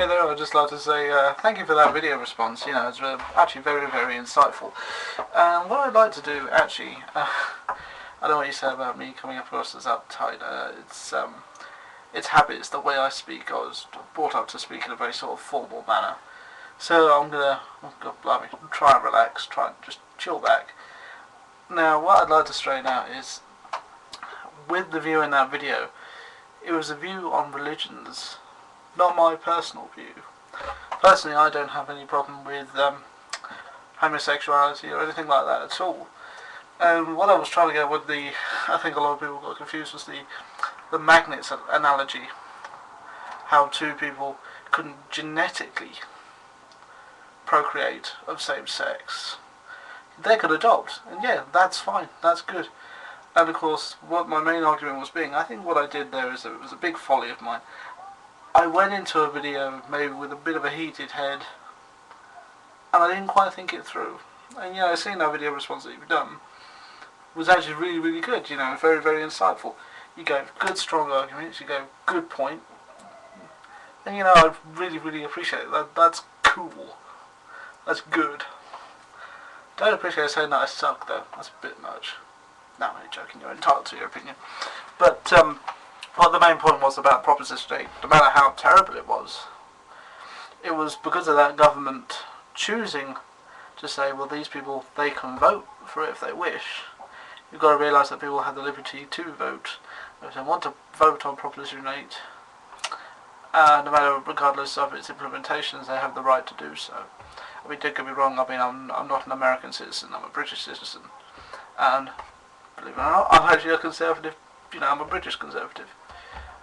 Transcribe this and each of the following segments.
Hey there, I'd just like to say thank you for that video response. You know, it's actually very, very insightful. What I'd like to do, actually, I don't know what you said about me coming across as uptight. It's habits, the way I speak. I was brought up to speak in a very sort of formal manner. So I'm gonna, blimey, try and relax, try and just chill back. Now, what I'd like to straighten out is, with the view in that video, it was a view on religions, not my personal view. Personally, I don't have any problem with homosexuality or anything like that at all. And what I was trying to get with I think a lot of people got confused, was the magnets analogy. How two people couldn't genetically procreate of same sex. They could adopt, and yeah, that's fine, that's good. And of course, what my main argument was being, I think what I did there is that it was a big folly of mine. I went into a video maybe with a bit of a heated head, and I didn't quite think it through. And you know, seeing that video response that you've done was actually really, really good. You know, very, very insightful. You gave good, strong arguments. You gave good point, and you know, I really, really appreciate that. That's cool. That's good. Don't appreciate saying that I suck though. That's a bit much. No, I'm only joking. You're entitled to your opinion. But what the main point was about Proposition 8, no matter how terrible it was because of that government choosing to say, well, these people, they can vote for it if they wish. You've got to realise that people have the liberty to vote. If they want to vote on Proposition 8, no matter, regardless of its implementations, they have the right to do so. I mean, don't get me wrong, I mean, I'm not an American citizen, I'm a British citizen. And, believe it or not, I'm actually a conservative, you know, I'm a British conservative.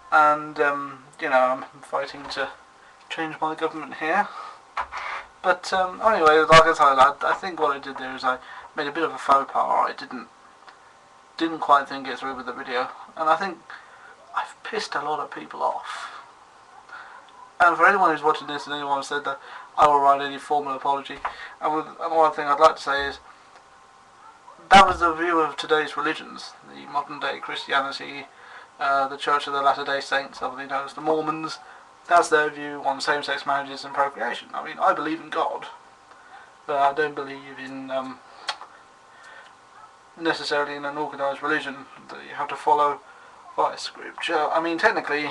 And, you know, I'm fighting to change my government here. But, anyway, like I said, I think what I did there is I made a bit of a faux pas. I didn't quite think it through with the video. And I think I've pissed a lot of people off. And for anyone who's watching this and anyone who said that I will write any formal apology, and one thing I'd like to say is, that was the view of today's religions, the modern day Christianity, the Church of the Latter-day Saints, otherwise known as the Mormons. That's their view on same-sex marriages and procreation. I mean, I believe in God, but I don't believe in necessarily in an organised religion that you have to follow by scripture. I mean, technically,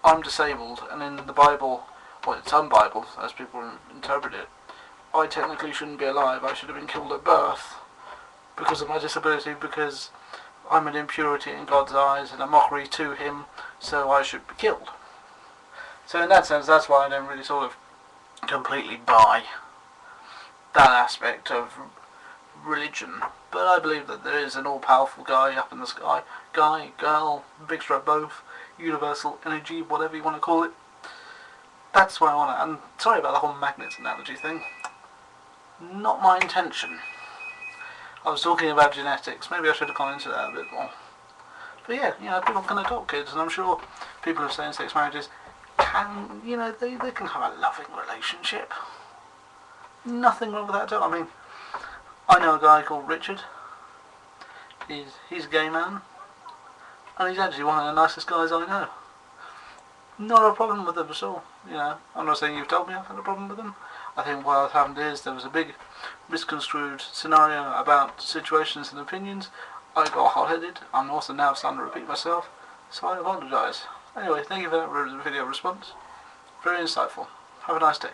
I'm disabled, and in the Bible, or in some Bibles, as people interpret it, I technically shouldn't be alive. I should have been killed at birth because of my disability, because I'm an impurity in God's eyes and a mockery to Him, so I should be killed. So in that sense, that's why I don't really sort of completely buy that aspect of religion. But I believe that there is an all-powerful guy up in the sky. Guy, girl, big stroke both, universal energy, whatever you want to call it. That's why I want to, and sorry about the whole magnets analogy thing. Not my intention. I was talking about genetics. Maybe I should have gone into that a bit more. But yeah, you know, people can adopt kids, and I'm sure people who have same-sex marriages can, you know, they can have a loving relationship. Nothing wrong with that at all. I mean, I know a guy called Richard. He's a gay man, and he's actually one of the nicest guys I know. Not a problem with them at all. You know, I'm not saying you've told me I've had a problem with them. I think what happened is there was a big misconstrued scenario about situations and opinions. I got hot-headed. I'm also now starting to repeat myself, so I apologise. Anyway, thank you for that video response. Very insightful. Have a nice day.